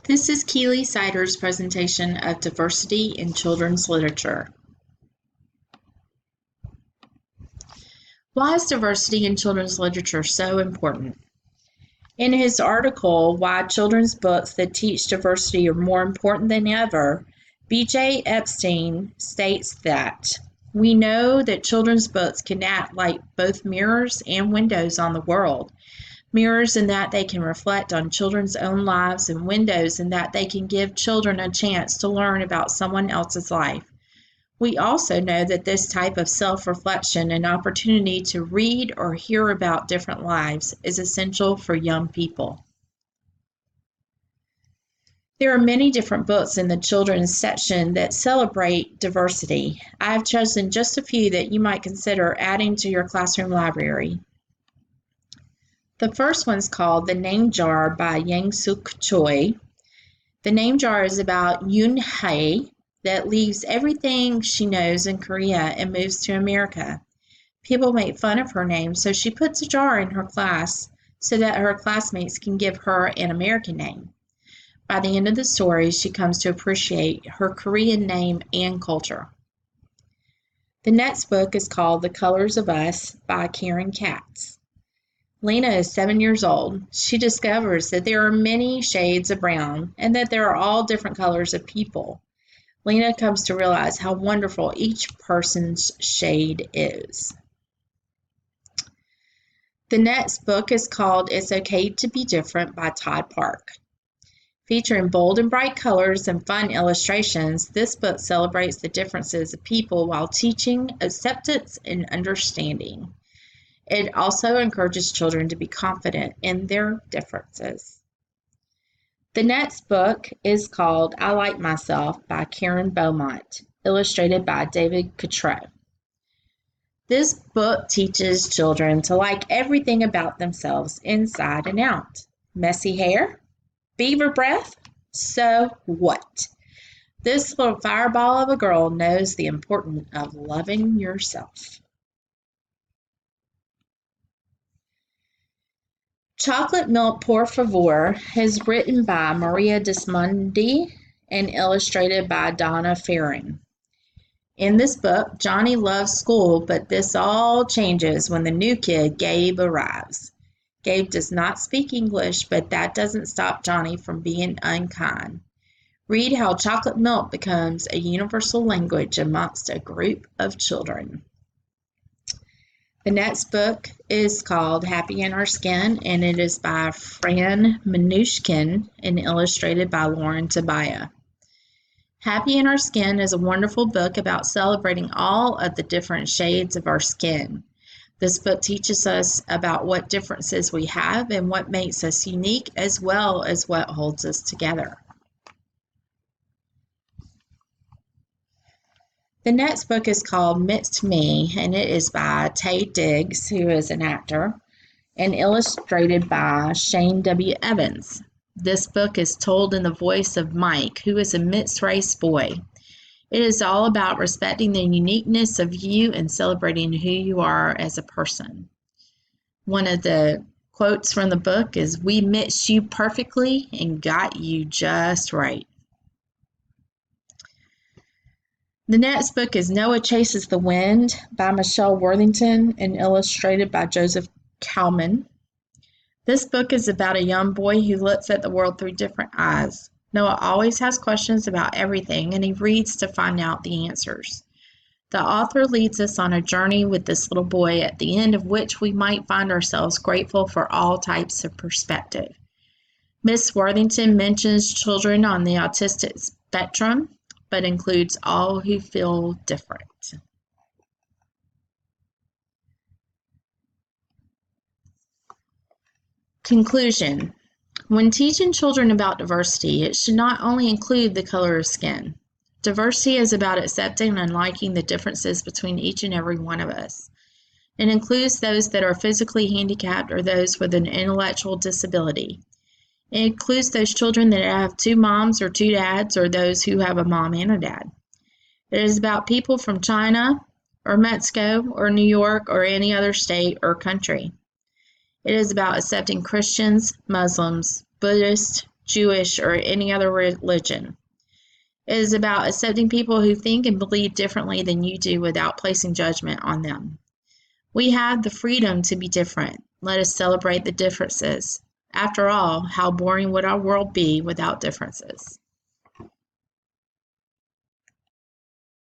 This is Keely Sider's presentation of diversity in children's literature. Why is diversity in children's literature so important? In his article, Why Children's Books That Teach Diversity Are More Important Than Ever, B.J. Epstein states that we know that children's books can act like both mirrors and windows on the world. Mirrors in that they can reflect on children's own lives, and windows in that they can give children a chance to learn about someone else's life. We also know that this type of self-reflection and opportunity to read or hear about different lives is essential for young people. There are many different books in the children's section that celebrate diversity. I have chosen just a few that you might consider adding to your classroom library. The first one's called The Name Jar by Yang Suk Choi. The Name Jar is about Yoon Hae that leaves everything she knows in Korea and moves to America. People make fun of her name, so she puts a jar in her class so that her classmates can give her an American name. By the end of the story, she comes to appreciate her Korean name and culture. The next book is called The Colors of Us by Karen Katz. Lena is 7 years old. She discovers that there are many shades of brown and that there are all different colors of people. Lena comes to realize how wonderful each person's shade is. The next book is called It's Okay to Be Different by Todd Park. Featuring bold and bright colors and fun illustrations, this book celebrates the differences of people while teaching acceptance and understanding. It also encourages children to be confident in their differences. The next book is called I Like Myself by Karen Beaumont, illustrated by David Cottrell. This book teaches children to like everything about themselves inside and out. Messy hair? Beaver breath? So what? This little fireball of a girl knows the importance of loving yourself. Chocolate Milk Por Favor is written by Maria Dismundi and illustrated by Donna Farring. In this book, Johnny loves school, but this all changes when the new kid, Gabe, arrives. Gabe does not speak English, but that doesn't stop Johnny from being unkind. Read how chocolate milk becomes a universal language amongst a group of children. The next book is called Happy in Our Skin, and it is by Fran Minushkin and illustrated by Lauren Tobiah. Happy in Our Skin is a wonderful book about celebrating all of the different shades of our skin. This book teaches us about what differences we have and what makes us unique, as well as what holds us together. The next book is called Mixed Me, and it is by Taye Diggs, who is an actor, and illustrated by Shane W. Evans. This book is told in the voice of Mike, who is a mixed-race boy. It is all about respecting the uniqueness of you and celebrating who you are as a person. One of the quotes from the book is, "We mixed you perfectly and got you just right." The next book is Noah Chases the Wind by Michelle Worthington and illustrated by Joseph Kalman. This book is about a young boy who looks at the world through different eyes. Noah always has questions about everything, and he reads to find out the answers. The author leads us on a journey with this little boy, at the end of which we might find ourselves grateful for all types of perspective. Miss Worthington mentions children on the autistic spectrum, but includes all who feel different. Conclusion. When teaching children about diversity, it should not only include the color of skin. Diversity is about accepting and liking the differences between each and every one of us. It includes those that are physically handicapped or those with an intellectual disability. It includes those children that have two moms or two dads, or those who have a mom and a dad. It is about people from China or Mexico or New York or any other state or country. It is about accepting Christians, Muslims, Buddhists, Jewish, or any other religion. It is about accepting people who think and believe differently than you do without placing judgment on them. We have the freedom to be different. Let us celebrate the differences. After all, how boring would our world be without differences?